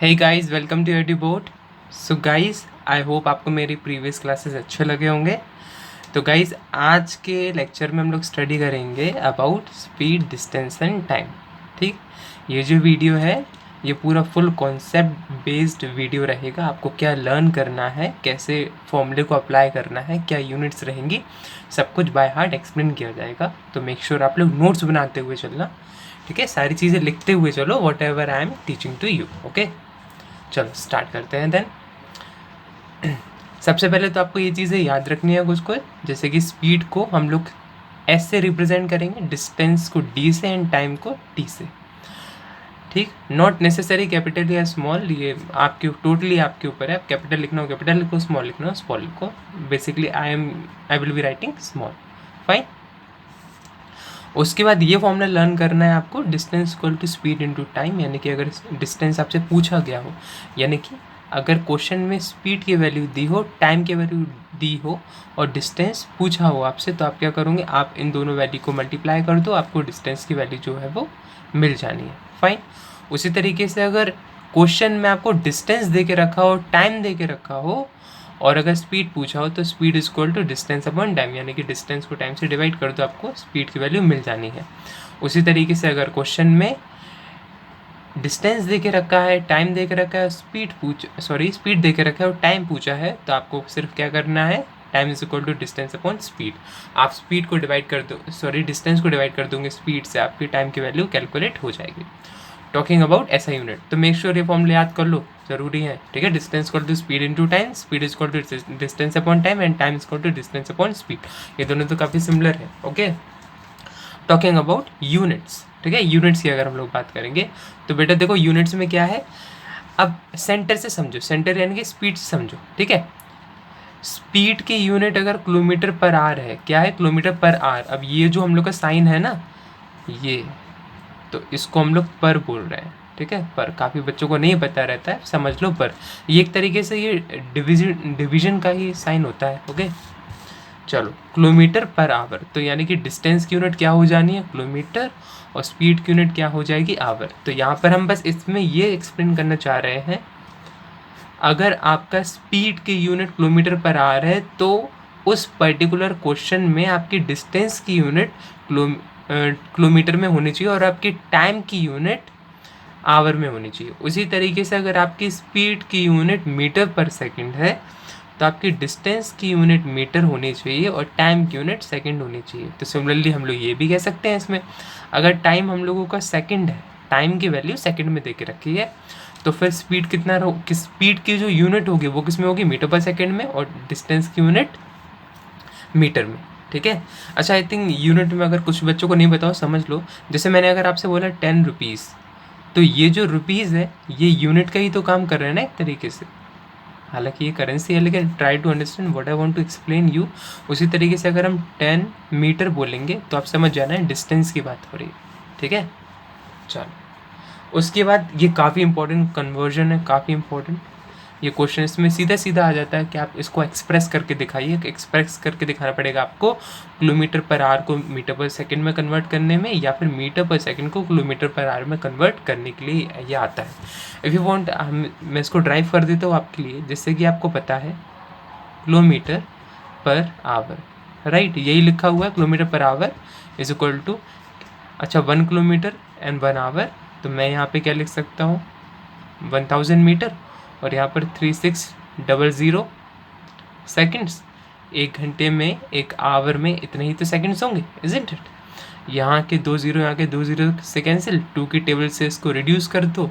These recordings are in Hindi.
Hey guys, welcome to Edubot. So guys, I hope आपको मेरी प्रीवियस क्लासेस अच्छे लगे होंगे। तो गाइस, आज के लेक्चर में हम लोग स्टडी करेंगे about speed, distance and time. ठीक, ये जो वीडियो है ये पूरा फुल कॉन्सेप्ट बेस्ड वीडियो रहेगा। आपको क्या लर्न करना है, कैसे फॉर्मूले को अप्लाई करना है, क्या यूनिट्स रहेंगी, सब कुछ बाय हार्ट एक्सप्लेन किया जाएगा। तो मेक श्योर आप लोग नोट्स बनाते हुए चलना, ठीक है। सारी चीज़ें लिखते हुए चलो, whatever I am teaching to you. Okay, चलो स्टार्ट करते हैं देन। सबसे पहले तो आपको ये चीज़ें याद रखनी है कुछ, जैसे कि स्पीड को हम लोग एस से रिप्रेजेंट करेंगे, डिस्टेंस को डी से एंड टाइम को टी से। ठीक, नॉट नेसेसरी कैपिटल या स्मॉल, ये आपके टोटली आपके ऊपर है। आप कैपिटल लिखना हो कैपिटल लिखो, स्मॉल लिखना हो स्मॉल लिखो। Basically I will be writing small, fine. उसके बाद ये फॉर्मूला लर्न करना है आपको, distance equal to speed into time. यानी कि अगर डिस्टेंस आपसे पूछा गया हो, यानी कि अगर क्वेश्चन में स्पीड की वैल्यू दी हो, टाइम की वैल्यू दी हो और डिस्टेंस पूछा हो आपसे, तो आप क्या करोगे, आप इन दोनों वैल्यू को मल्टीप्लाई कर दो, आपको डिस्टेंस की वैल्यू जो है वो मिल जानी है, फाइन। उसी तरीके से अगर क्वेश्चन में आपको डिस्टेंस दे के रखा हो, टाइम दे के रखा हो और अगर स्पीड पूछा हो, तो speed is equal to distance upon time, यानी कि डिस्टेंस को टाइम से डिवाइड कर दो, आपको स्पीड की वैल्यू मिल जानी है। उसी तरीके से अगर क्वेश्चन में डिस्टेंस दे के रखा है, टाइम दे के रखा है, स्पीड दे के रखा है और टाइम पूछा है, तो आपको सिर्फ क्या करना है, time is equal to distance upon speed. आप स्पीड को डिवाइड कर दो, डिस्टेंस को डिवाइड कर दोगे स्पीड से, आपकी टाइम की वैल्यू कैलकुलेट हो जाएगी। टॉकिंग अबाउट ऐसा यूनिट, तो मेक श्योर ये फॉर्मूले याद कर लो, जरूरी है, ठीक है। Distance equal to speed into time, speed is equal to distance upon time and time is equal to distance upon speed. ये दोनों तो काफ़ी सिमिलर है, ओके। टॉकिंग अबाउट यूनिट्स, ठीक है। यूनिट्स की अगर हम लोग बात करेंगे तो बेटा देखो, यूनिट्स में क्या है, अब सेंटर से समझो, सेंटर यानी कि स्पीड से समझो, ठीक है। स्पीड की यूनिट अगर किलोमीटर पर आर है, क्या है, किलोमीटर पर आर। अब ये जो हम लोग का साइन है ना, ये, तो इसको हम लोग पर बोल रहे हैं, ठीक है। पर काफ़ी बच्चों को नहीं पता रहता है, समझ लो पर। ये एक तरीके से ये डिवीजन का ही साइन होता है, ओके। चलो, किलोमीटर पर आवर, तो यानी कि डिस्टेंस की यूनिट क्या हो जानी है, किलोमीटर, और स्पीड की यूनिट क्या हो जाएगी, आवर। तो यहाँ पर हम बस इसमें ये एक्सप्लेन करना चाह रहे हैं, अगर आपका स्पीड की यूनिट किलोमीटर पर आवर है, तो उस पर्टिकुलर क्वेश्चन में आपकी डिस्टेंस की यूनिट किलोमीटर में होनी चाहिए और आपकी टाइम की यूनिट आवर में होनी चाहिए। उसी तरीके से अगर आपकी स्पीड की यूनिट मीटर पर सेकंड है, तो आपकी डिस्टेंस की यूनिट मीटर होनी चाहिए और टाइम की यूनिट सेकंड होनी चाहिए। तो सिमिलरली हम लोग ये भी कह सकते हैं इसमें, अगर टाइम हम लोगों का सेकंड है, टाइम की वैल्यू सेकंड में दे के रखी है, तो फिर स्पीड कितना स्पीड की जो यूनिट होगी वो किस में होगी, मीटर पर सेकंड में, और डिस्टेंस की यूनिट मीटर में, ठीक है। अच्छा, आई थिंक यूनिट में अगर कुछ बच्चों को नहीं बताओ, समझ लो, जैसे मैंने अगर आपसे बोला 10 रुपीज़, तो ये जो रुपीज़ है ये यूनिट का ही तो काम कर रहे हैं ना एक तरीके से, हालांकि ये करेंसी है, लेकिन try to understand what I want to explain you. उसी तरीके से अगर हम 10 मीटर बोलेंगे तो आप समझ जाना है डिस्टेंस की बात हो रही है, ठीक है। चलो, उसके बाद ये काफ़ी इंपॉर्टेंट कन्वर्जन है, काफ़ी इंपॉर्टेंट ये क्वेश्चन, इसमें सीधा सीधा आ जाता है कि आप इसको एक्सप्रेस करके दिखाइए। एक्सप्रेस करके दिखाना पड़ेगा आपको, किलोमीटर पर आवर को मीटर पर सेकंड में कन्वर्ट करने में, या फिर मीटर पर सेकंड को किलोमीटर पर आवर में कन्वर्ट करने के लिए ये आता है। इफ़ यू वांट, मैं इसको ड्राइव कर देता हूँ आपके लिए, जिससे कि आपको पता है किलोमीटर पर आवर, राइट, यही लिखा हुआ है, kilometre per our is equal to, अच्छा 1 किलोमीटर एंड 1 आवर, तो मैं यहाँ पे क्या लिख सकता हूँ, 1000 मीटर, और यहाँ पर 3600 सेकंड्स। एक घंटे में, एक आवर में इतने ही तो सेकंड्स होंगे, इजंट इट। यहाँ के 2 जीरो, यहाँ के 2 जीरो से कैंसिल, 2 की टेबल से इसको रिड्यूस कर दो,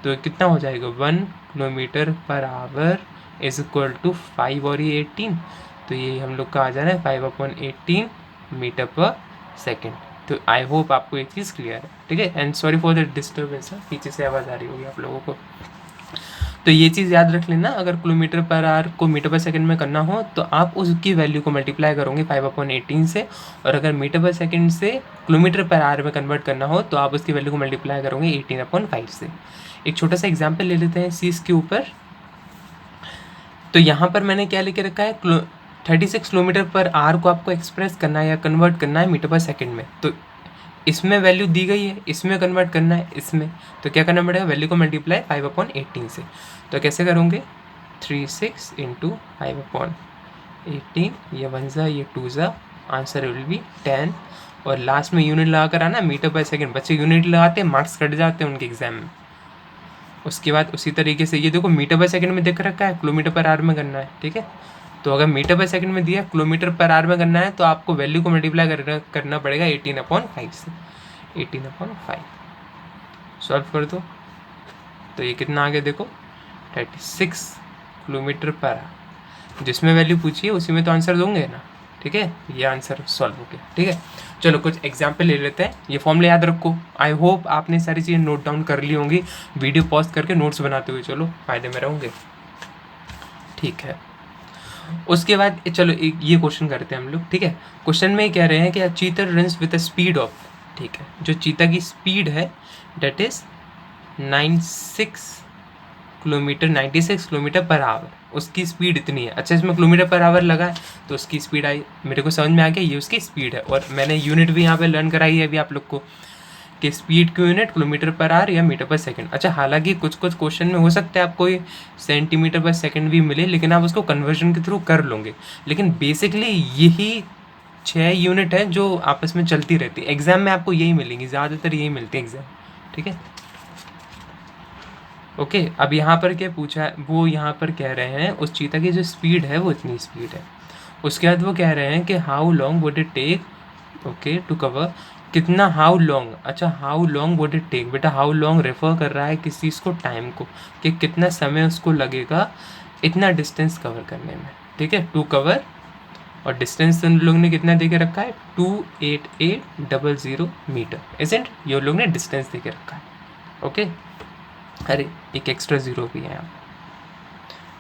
तो कितना हो जाएगा, 1 kilometre per our is equal to 5 और ये 18, तो ये हम लोग का आ जा रहा है 5/18 मीटर पर सेकेंड। तो आई होप आपको ये चीज़ क्लियर है, ठीक है। And sorry for the disturbance, पीछे से आवाज़ आ रही होगी आप लोगों को। तो ये चीज़ याद रख लेना, अगर किलोमीटर पर आवर को मीटर पर सेकंड में करना हो तो आप उसकी वैल्यू को मल्टीप्लाई करोगे 5/18 से, और अगर मीटर पर सेकंड से किलोमीटर पर आवर में कन्वर्ट करना हो तो आप उसकी वैल्यू को मल्टीप्लाई करोगे 18/5 से। एक छोटा सा एग्जाम्पल ले लेते हैं इस चीज़ के ऊपर। तो यहाँ पर मैंने क्या लेके रखा है, 36 किलोमीटर पर आवर को आपको एक्सप्रेस करना है या कन्वर्ट करना है मीटर पर सेकेंड में, तो इसमें वैल्यू दी गई है, इसमें कन्वर्ट करना है इसमें, तो क्या करना पड़ेगा, वैल्यू को मल्टीप्लाई 5/18 से। तो कैसे करोगे, 36 × 5/18, ये 1 ज़ा ये 2 ज़ा, आंसर विल बी 10। और लास्ट में यूनिट लगा कर आना, मीटर पर सेकेंड। बच्चे यूनिट लगाते हैं, मार्क्स कट जाते हैं उनके एग्जाम में। उसके बाद उसी तरीके से ये देखो मीटर पर सेकेंड में देख रखा है, किलोमीटर पर आवर में करना है, ठीक है। तो अगर मीटर पर सेकंड में दिया किलोमीटर पर आवर में करना है तो आपको वैल्यू को मल्टीप्लाई करना पड़ेगा 18/5 से। 18/5 सॉल्व कर दो तो ये कितना आ गया देखो, 36 किलोमीटर पर आवर। जिसमें वैल्यू पूछी है उसी में तो आंसर दोगे ना, ठीक है। ये आंसर सॉल्व हो गया, ठीक है। चलो कुछ एग्जाम्पल ले लेते हैं। ये फॉर्मूला याद रखो। आई होप आपने सारी चीज़ें नोट डाउन कर ली होंगी। वीडियो पॉज करके नोट्स बनाते हुए चलो, फायदे में रहोगे, ठीक है। उसके बाद चलो ये क्वेश्चन करते हैं हम लोग, ठीक है। क्वेश्चन में कह रहे हैं कि cheetah runs with a speed of, ठीक है, जो चीता की स्पीड है that is 96 kilometre per hour, उसकी स्पीड इतनी है। अच्छा इसमें किलोमीटर पर आवर लगा है तो उसकी स्पीड आई, मेरे को समझ में आ गया ये उसकी स्पीड है। और मैंने यूनिट भी यहाँ पे लर्न कराई है अभी आप लोग को कि स्पीड की यूनिट किलोमीटर पर आवर या मीटर पर सेकंड। अच्छा हालांकि कुछ कुछ क्वेश्चन में हो सकता है आपको ये सेंटीमीटर पर सेकंड भी मिले, लेकिन आप उसको कन्वर्जन के थ्रू कर लोगे। लेकिन बेसिकली यही 6 यूनिट है जो आपस में चलती रहती है, एग्जाम में आपको यही मिलेंगी, ज़्यादातर यही मिलती है एग्जाम, ठीक है। ओके अब यहाँ पर क्या पूछा है, वो यहाँ पर कह रहे हैं उस चीता की जो स्पीड है वो इतनी स्पीड है। उसके बाद वो कह रहे हैं कि how long would it take okay to cover, कितना हाउ लॉन्ग, अच्छा how long would it take, बेटा हाउ लॉन्ग रेफर कर रहा है किस चीज़ को, टाइम को, कि कितना समय उसको लगेगा इतना डिस्टेंस कवर करने में, ठीक है, टू कवर। और डिस्टेंस उन लोग ने कितना दे के रखा है, 28800 मीटर, इजंट, ये लोग ने डिस्टेंस दे के रखा है, ओके। अरे एक एक्स्ट्रा जीरो भी है यहाँ,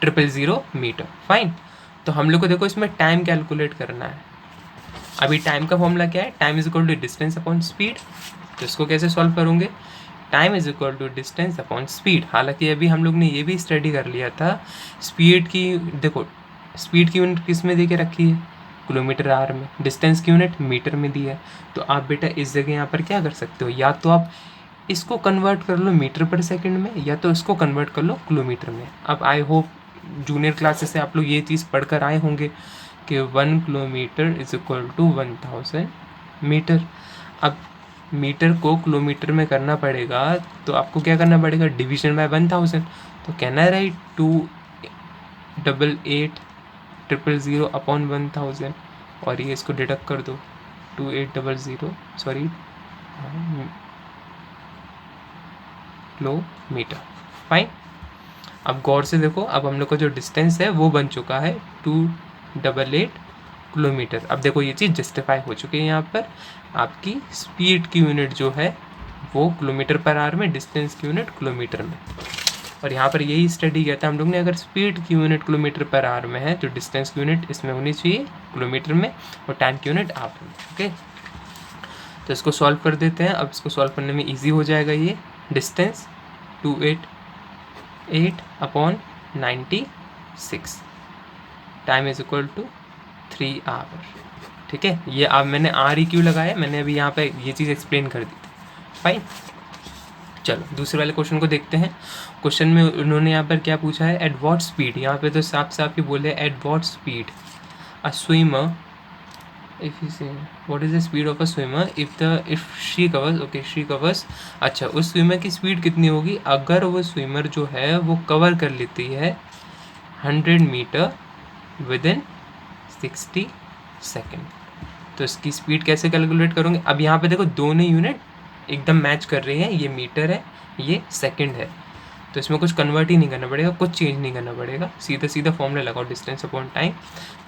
000 मीटर, फाइन। तो हम लोग को देखो इसमें टाइम कैलकुलेट करना है। अभी टाइम का फॉर्मूला क्या है, time is equal to distance upon speed. तो इसको कैसे सॉल्व करोगे, time is equal to distance upon speed. हालांकि अभी हम लोग ने ये भी स्टडी कर लिया था, स्पीड की देखो, स्पीड की यूनिट किस में दे के रखी है, किलोमीटर आवर में, डिस्टेंस की यूनिट मीटर में दी है। तो आप बेटा इस जगह यहाँ पर क्या कर सकते हो, या तो आप इसको कन्वर्ट कर लो मीटर पर सेकंड में, या तो इसको कन्वर्ट कर लो किलोमीटर में। अब आई होप जूनियर क्लासेस से आप लोग ये चीज़ पढ़कर आए होंगे कि 1 kilometre is equal to 1000 metre. अब मीटर को किलोमीटर में करना पड़ेगा तो आपको क्या करना पड़ेगा, डिवीजन बाय 1000। तो कहना है राइट 28800 अपॉन 1000, और ये इसको डिडक्ट कर दो 2800 सॉरी किलोमीटर, फाइन। अब गौर से देखो, अब हम लोग का जो डिस्टेंस है वो बन चुका है 288 किलोमीटर। अब देखो ये चीज़ जस्टिफाई हो चुकी है, यहाँ पर आपकी स्पीड की यूनिट जो है वो किलोमीटर पर आवर में, डिस्टेंस की यूनिट किलोमीटर में। और यहाँ पर यही स्टडी किया था हम लोग ने, अगर स्पीड की यूनिट किलोमीटर पर आवर में है तो डिस्टेंस की यूनिट इसमें होनी चाहिए किलोमीटर में, और टाइम की यूनिट आवर में, ओके। तो इसको सॉल्व कर देते हैं। अब इसको सॉल्व करने में ईजी हो जाएगा। ये distance 288 upon 96, time is equal to 3 hour, ठीक है। ये अब मैंने REQ लगाया, मैंने अभी यहाँ पे ये चीज़ एक्सप्लेन कर दी थी, फाइन। चलो दूसरे वाले क्वेश्चन को देखते हैं। क्वेश्चन में उन्होंने यहाँ पर क्या पूछा है, एट वॉट स्पीड, यहाँ पे तो साफ साफ ही बोले at what speed a swimmer, if you say what is the speed of a swimmer if she covers, okay she covers. अच्छा उस स्विमर की स्पीड कितनी होगी अगर वो स्विमर जो है वो कवर कर लेती है 100 मीटर विद इन 60 सेकेंड। तो इसकी स्पीड कैसे कैलकुलेट करोगे, अब यहाँ पे देखो दोनों यूनिट एकदम मैच कर रही हैं, ये मीटर है ये सेकंड है, तो इसमें कुछ कन्वर्ट ही नहीं करना पड़ेगा, कुछ चेंज नहीं करना पड़ेगा, सीधा सीधा फॉर्मूला लगाओ, distance upon time,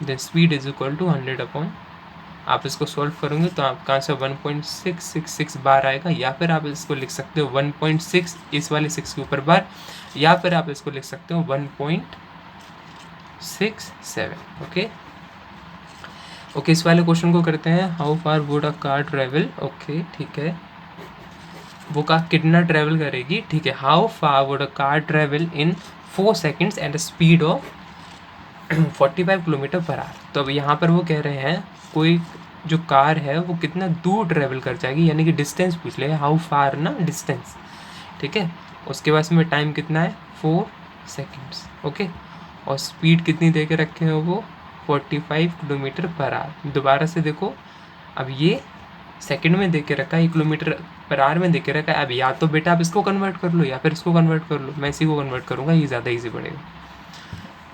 then speed is equal to 100 upon, आप इसको सॉल्व करोगे तो आपका आंसर 1.666 बार आएगा, या फिर आप इसको लिख सकते हो 1.6 इस वाले 6 के ऊपर बार, या फिर आप इसको लिख सकते हो 1.67, ओके। ओके इस वाले क्वेश्चन को करते हैं, how far would a car travel, okay ठीक है, वो कार कितना ट्रेवल करेगी, ठीक है। How far would a car travel in 4 seconds and speed of 45 kilometre per our. तो अब यहाँ पर वो कह रहे हैं कोई जो कार है वो कितना दूर ट्रेवल कर जाएगी, यानी कि डिस्टेंस पूछ लेगा, हाउ फार ना डिस्टेंस, ठीक है। उसके बाद में टाइम कितना है 4 सेकेंड्स, ओके। और स्पीड कितनी दे के रखे हैं वो 45 किलोमीटर पर आवर। दोबारा से देखो, अब ये सेकंड में दे के रखा है, 1 किलोमीटर पर आवर में दे के रखा है। अब या तो बेटा आप इसको कन्वर्ट कर लो या फिर इसको कन्वर्ट कर लो, मैं इसी को कन्वर्ट करूँगा, ये ज़्यादा ईजी पड़ेगा।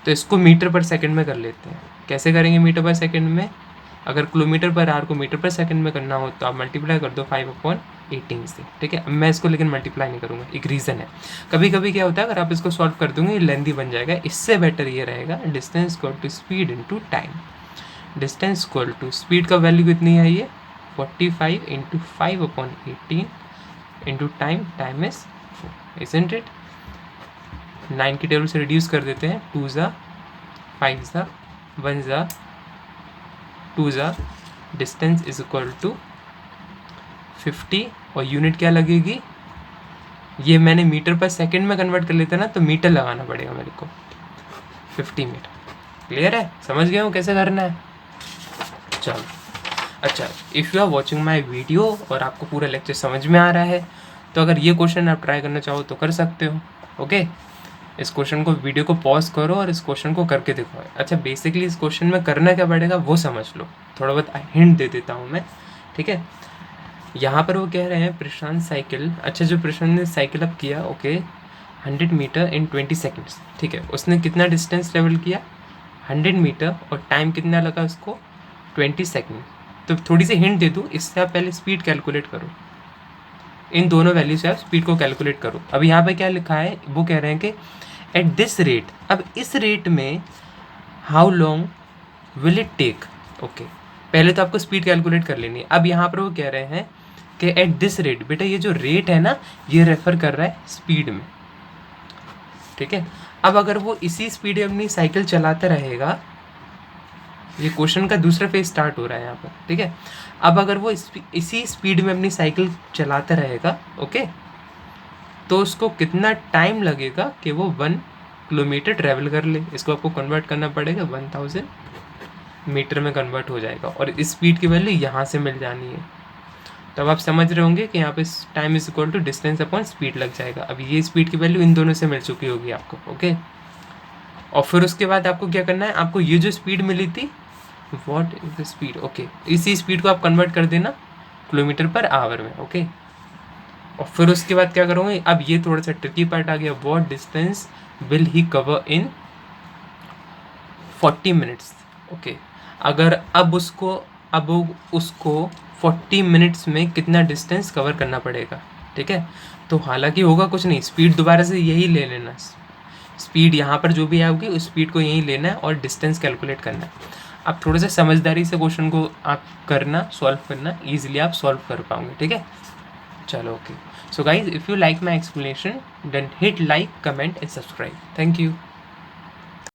तो इसको मीटर पर सेकंड में कर लेते हैं। कैसे करेंगे मीटर पर सेकंड में? अगर किलोमीटर पर आवर को मीटर पर सेकंड में करना हो तो आप मल्टीप्लाई कर दो 5/18 से, ठीक है। अब मैं इसको लेकिन मल्टीप्लाई नहीं करूँगा, एक रीज़न है। कभी कभी क्या होता है, अगर आप इसको सॉल्व कर दोगे ये लेंथी बन जाएगा। इससे बेटर ये रहेगा distance equal to speed into time. Distance equal to speed का वैल्यू कितनी है ये 45 into 5/18 into time, time is 4, isn't it. 9 की टेबल से रिड्यूस कर देते हैं, 2 ज़ा 5 ज़ा 1 ज़ा 2 ज़ा, डिस्टेंस इज इक्वल टू 50। और यूनिट क्या लगेगी, ये मैंने मीटर पर सेकंड में कन्वर्ट कर लेता ना, तो मीटर लगाना पड़ेगा मेरे को, 50 मीटर। क्लियर है, समझ गए हो कैसे करना है? चलो अच्छा, if you are watching my video और आपको पूरा लेक्चर समझ में आ रहा है तो अगर ये क्वेश्चन आप ट्राई करना चाहो तो कर सकते हो, ओके। इस क्वेश्चन को, वीडियो को पॉज करो और इस क्वेश्चन को करके देखो। अच्छा, बेसिकली इस क्वेश्चन में करना क्या पड़ेगा वो समझ लो, थोड़ा बहुत हिंट दे देता हूँ मैं, ठीक है। यहाँ पर वो कह रहे हैं प्रशांत साइकिल, अच्छा जो प्रशांत ने साइकिल अप किया, ओके, 100 मीटर इन 20 सेकेंड्स, ठीक है। उसने कितना डिस्टेंस ट्रेवल किया 100 मीटर और टाइम कितना लगा उसको 20 सेकेंड। तो थोड़ी सी हिंट दे दूँ, इससे आप पहले स्पीड कैलकुलेट करो, इन दोनों वैल्यू से आप स्पीड को कैलकुलेट करो। अब यहाँ पे क्या लिखा है, वो कह रहे हैं कि एट दिस रेट, अब इस रेट में how long will it take, okay. पहले तो आपको स्पीड कैलकुलेट कर लेनी है। अब यहाँ पर वो कह रहे हैं कि एट दिस रेट, बेटा ये जो रेट है ना ये रेफर कर रहा है स्पीड में, ठीक है। अब अगर वो इसी स्पीड में अपनी साइकिल चलाता रहेगा, ये क्वेश्चन का दूसरा फेज स्टार्ट हो रहा है यहाँ पर, ठीक है। अब अगर वो इसी स्पीड में अपनी साइकिल चलाता रहेगा, ओके, तो उसको कितना टाइम लगेगा कि वो 1 किलोमीटर ट्रैवल कर ले। इसको आपको कन्वर्ट करना पड़ेगा, 1000 मीटर में कन्वर्ट हो जाएगा और इस स्पीड की वैल्यू यहाँ से मिल जानी है। तो अब आप समझ रहे होंगे कि यहाँ पे time is equal to distance upon speed लग जाएगा। अब ये स्पीड की वैल्यू इन दोनों से मिल चुकी होगी आपको, ओके। और फिर उसके बाद आपको क्या करना है, आपको ये जो स्पीड मिली थी, what is the speed, okay, इसी स्पीड को आप कन्वर्ट कर देना किलोमीटर पर आवर में, ओके। और फिर उसके बाद क्या करोगे, अब ये थोड़ा सा ट्रिकी पार्ट आ गया, what distance will he cover in 40 minutes, okay. अगर अब उसको 40 मिनट्स में कितना डिस्टेंस कवर करना पड़ेगा, ठीक है। तो हालांकि होगा कुछ नहीं, स्पीड दोबारा से यही ले लेना, स्पीड यहाँ पर जो भी आओगी उस स्पीड को यही लेना है और डिस्टेंस कैलकुलेट करना है। अब थोड़ा सा समझदारी से क्वेश्चन को आप करना, सॉल्व करना, ईजिली आप सॉल्व कर पाओगे, ठीक है। चलो okay, so guys if you like my explanation then hit like, comment and subscribe. Thank you.